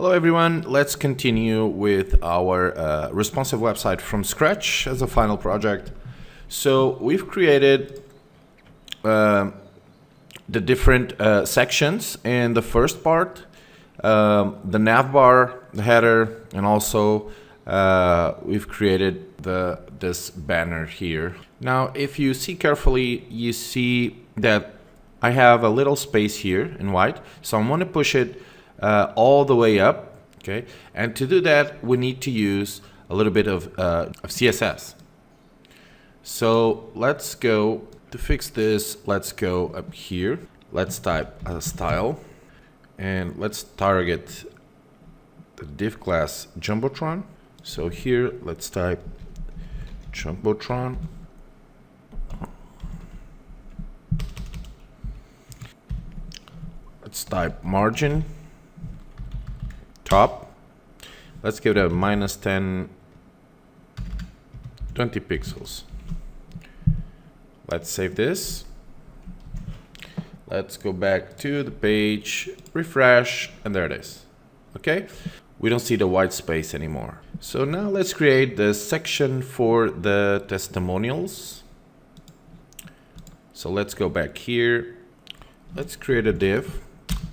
Hello everyone, let's continue with our responsive website from scratch as a final project. So we've created the different sections in the first part, the nav bar, the header, and also we've created this banner here. Now if you see carefully, you see that I have a little space here in white, so I'm going to push it all the way up, okay? And to do that, we need to use a little bit of CSS. So let's go, to fix this, let's go up here. Let's type a style, and let's target the div class Jumbotron. So here, let's type Jumbotron. Let's type margin top. Let's give it a -10, 20 pixels. Let's save this. Let's go back to the page, refresh, and there it is. Okay, we don't see the white space anymore. So now let's create the section for the testimonials. So let's go back here. Let's create a div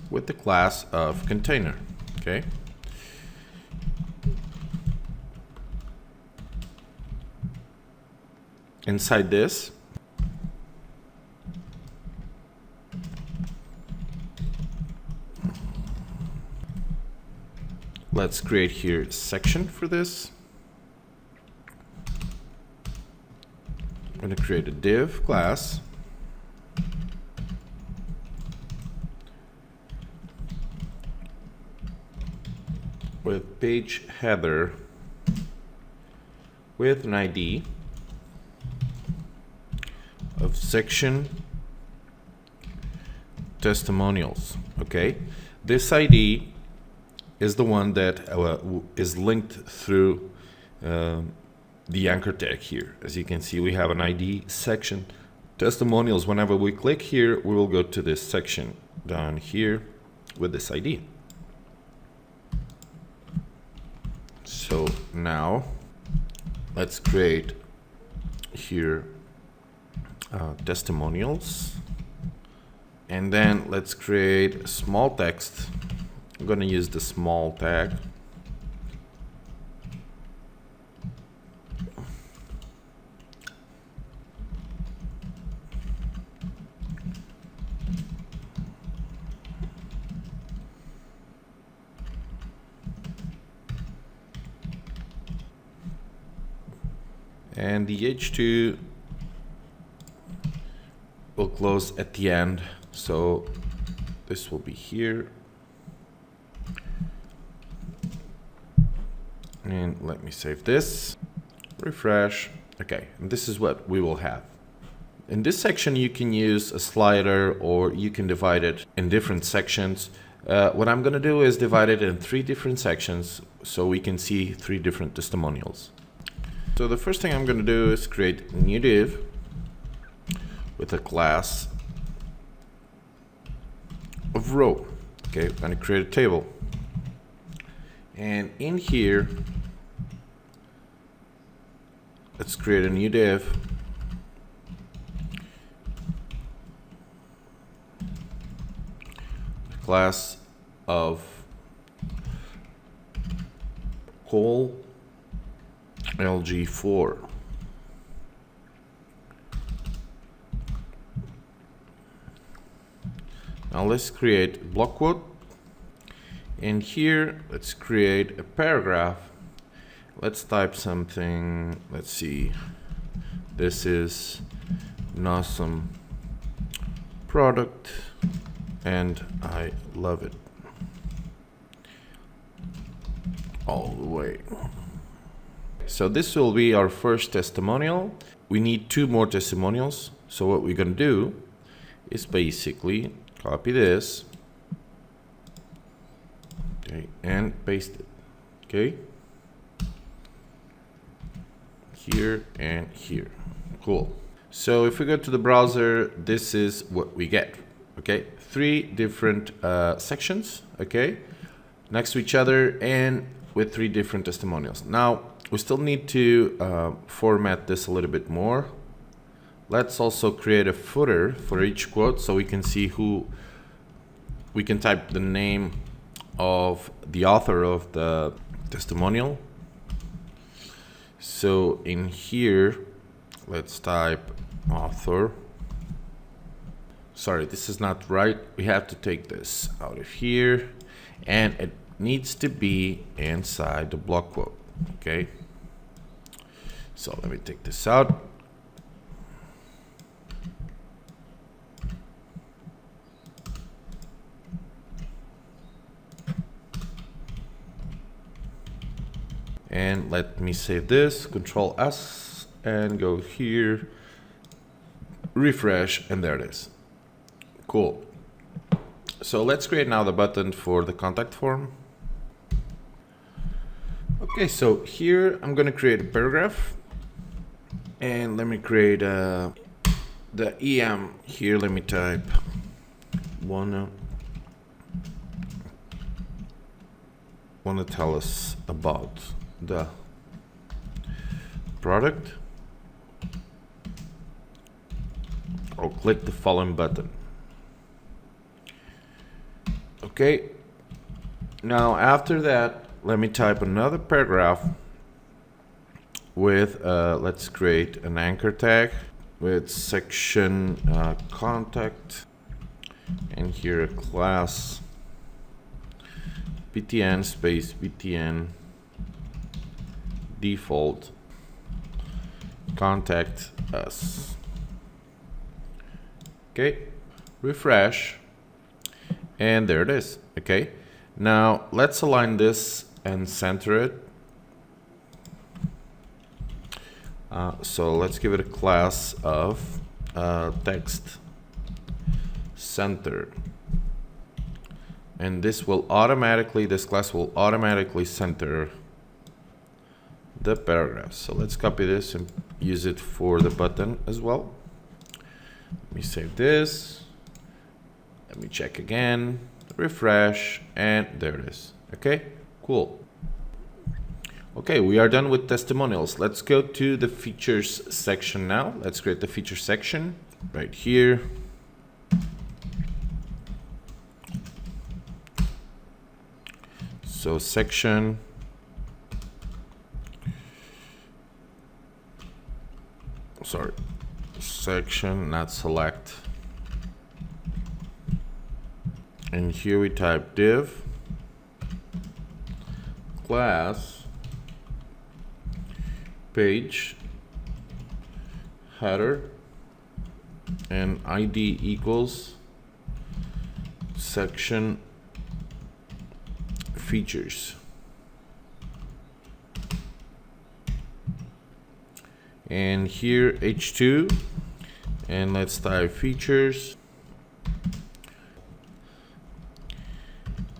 with the class of container. Okay. Inside this, let's create here a section for this. I'm going to create a div class. With page header with an ID of section testimonials. Okay, this ID is the one that is linked through the anchor tag here. As you can see, we have an ID section testimonials. Whenever we click here, we will go to this section down here with this ID. So now let's create here testimonials, and then let's create small text. I'm going to use the small tag. And the H2 will close at the end, so this will be here. And let me save this, refresh. Okay, and this is what we will have. In this section, you can use a slider, or you can divide it in different sections. What I'm going to do is divide it in 3 different sections so we can see 3 different testimonials. So the first thing I'm going to do is create a new div with a class of row. Okay, I'm going to create a table. And in here, let's create a new div. Class of call LG4. Now let's create block quote, and here let's create a paragraph. Let's type something. Let's see, this is an awesome product and I love it all the way. So this will be our first testimonial. We need 2 more testimonials. So what we're going to do is basically copy this, okay, and paste it. Okay, here and here. Cool. So if we go to the browser, this is what we get. Okay, 3 different sections. Okay, next to each other and with 3 different testimonials. Now, we still need to format this a little bit more. Let's also create a footer for each quote so we can see who, we can type the name of the author of the testimonial. So in here, let's type author. Sorry, this is not right. We have to take this out of here, and it needs to be inside the block quote. Okay. So let me take this out. And let me save this, Control S, and go here, refresh, and there it is. Cool. So let's create now the button for the contact form. Okay, so here I'm going to create a paragraph, and let me create the EM here. Let me type wanna tell us about the product. I'll click the following button. Okay, now after that, let me type another paragraph with let's create an anchor tag with section contact, and here a class btn space btn default contact us. Okay, refresh, and there it is. Okay, now let's align this and center it. So let's give it a class of text center, and this class will automatically center the paragraph. So let's copy this and use it for the button as well. Let me save this. Let me check again, refresh, and there it is. Okay, cool. Okay, we are done with testimonials. Let's go to the features section now. Let's create the feature section right here. So section, not select. And here we type div class page header and ID equals section features. And here h2, and let's type features.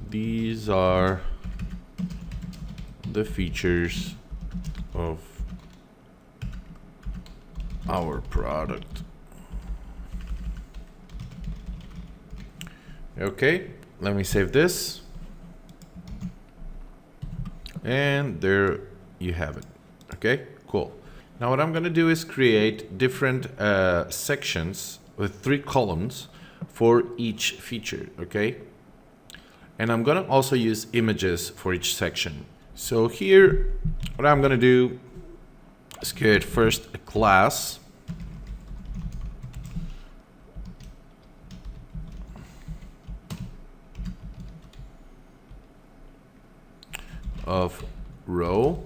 These are the features of our product. Okay, let me save this, and there you have it. Okay, cool. Now what I'm going to do is create different sections with 3 columns for each feature. Okay, and I'm going to also use images for each section. So here, what I'm going to do is create first a class of row,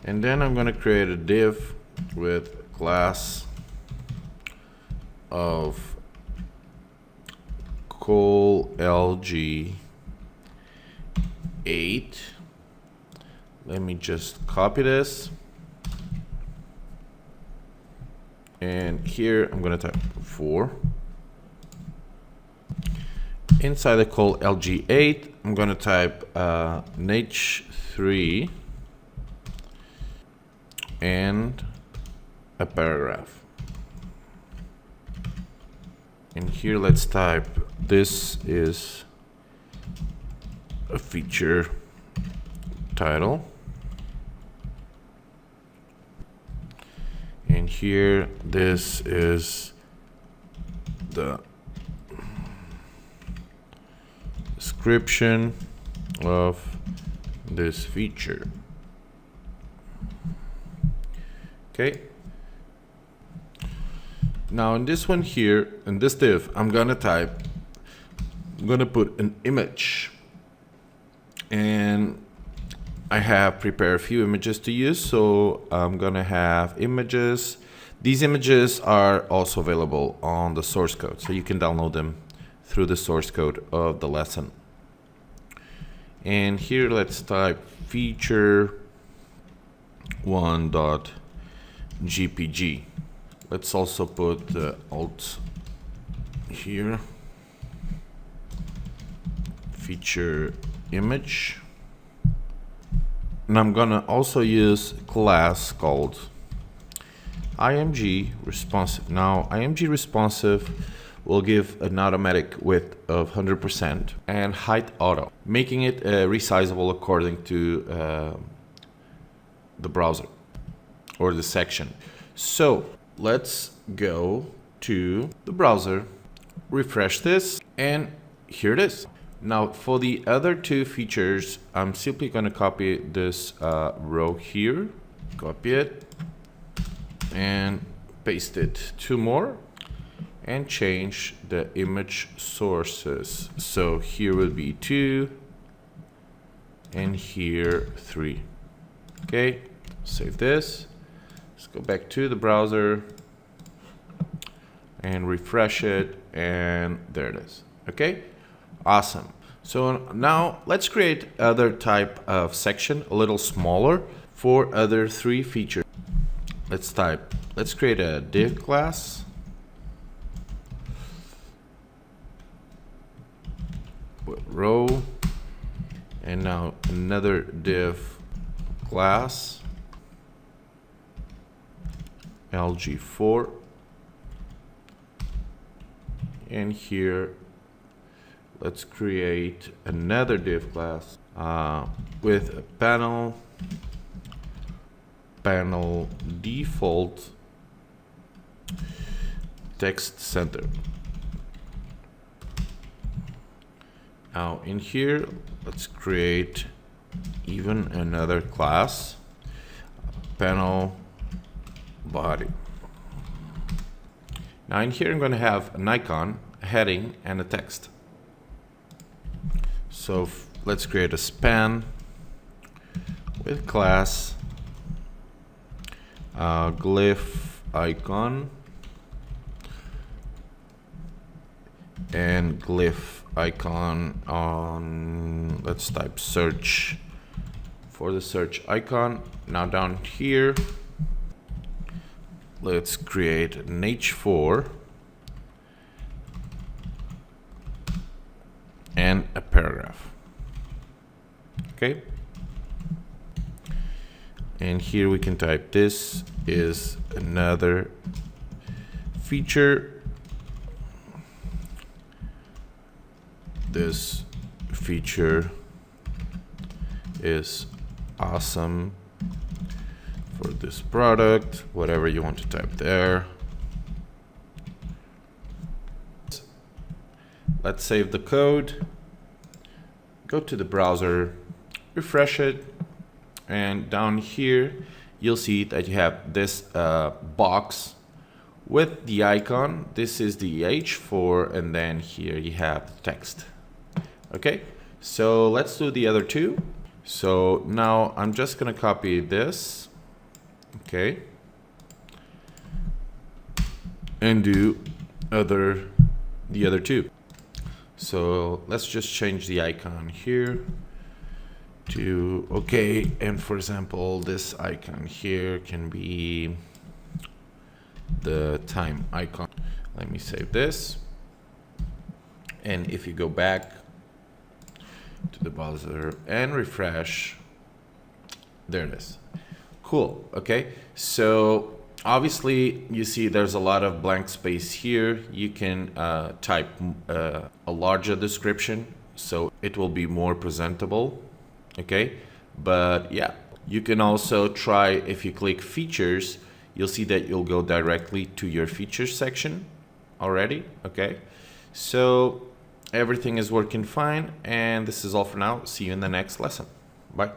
and then I'm going to create a div with class of col LG 8. Let me just copy this, and here I'm going to type 4. Inside the col LG8, I'm going to type h3 and a paragraph. And here let's type this is a feature title. And here, this is the description of this feature. Okay. Now in this one here, in this div, I'm gonna put an image. And I have prepared a few images to use, so I'm gonna have images. These images are also available on the source code, so you can download them through the source code of the lesson. And here let's type feature 1.jpg. Let's also put the alt here, feature image. And I'm gonna also use class called img responsive. Now img responsive will give an automatic width of 100% and height auto, making it resizable according to the browser or the section. So let's go to the browser, refresh this, and here it is. Now for the other two features, I'm simply going to copy this row here, copy it, and paste it. Two more, and change the image sources. So here will be 2, and here 3. Okay, save this. Let's go back to the browser and refresh it, and there it is. Okay. Awesome. So now let's create other type of section, a little smaller, for other 3 features. Let's create a div class with row, and now another div class lg4, and here let's create another div class with a panel default text center. Now in here, let's create even another class, panel body. Now in here, I'm going to have an icon, a heading, and a text. So let's create a span with class glyph icon and glyph icon on, let's type search for the search icon. Now down here, let's create an h4 and a paragraph. Okay. And here we can type this is another feature. This feature is awesome for this product, whatever you want to type there. Let's save the code, go to the browser, refresh it, and down here you'll see that you have this box with the icon. This is the h4, and then here you have text. Okay, so let's do the other two. So now I'm just gonna copy this, okay, and do the other two. So let's just change the icon here to okay, and for example, this icon here can be the time icon. Let me save this, and if you go back to the browser and refresh, there it is. Cool. Okay, so Obviously, you see there's a lot of blank space here. You can type a larger description, so it will be more presentable, okay? But yeah, you can also try, if you click features, you'll see that you'll go directly to your features section already, okay? So everything is working fine, and this is all for now. See you in the next lesson. Bye.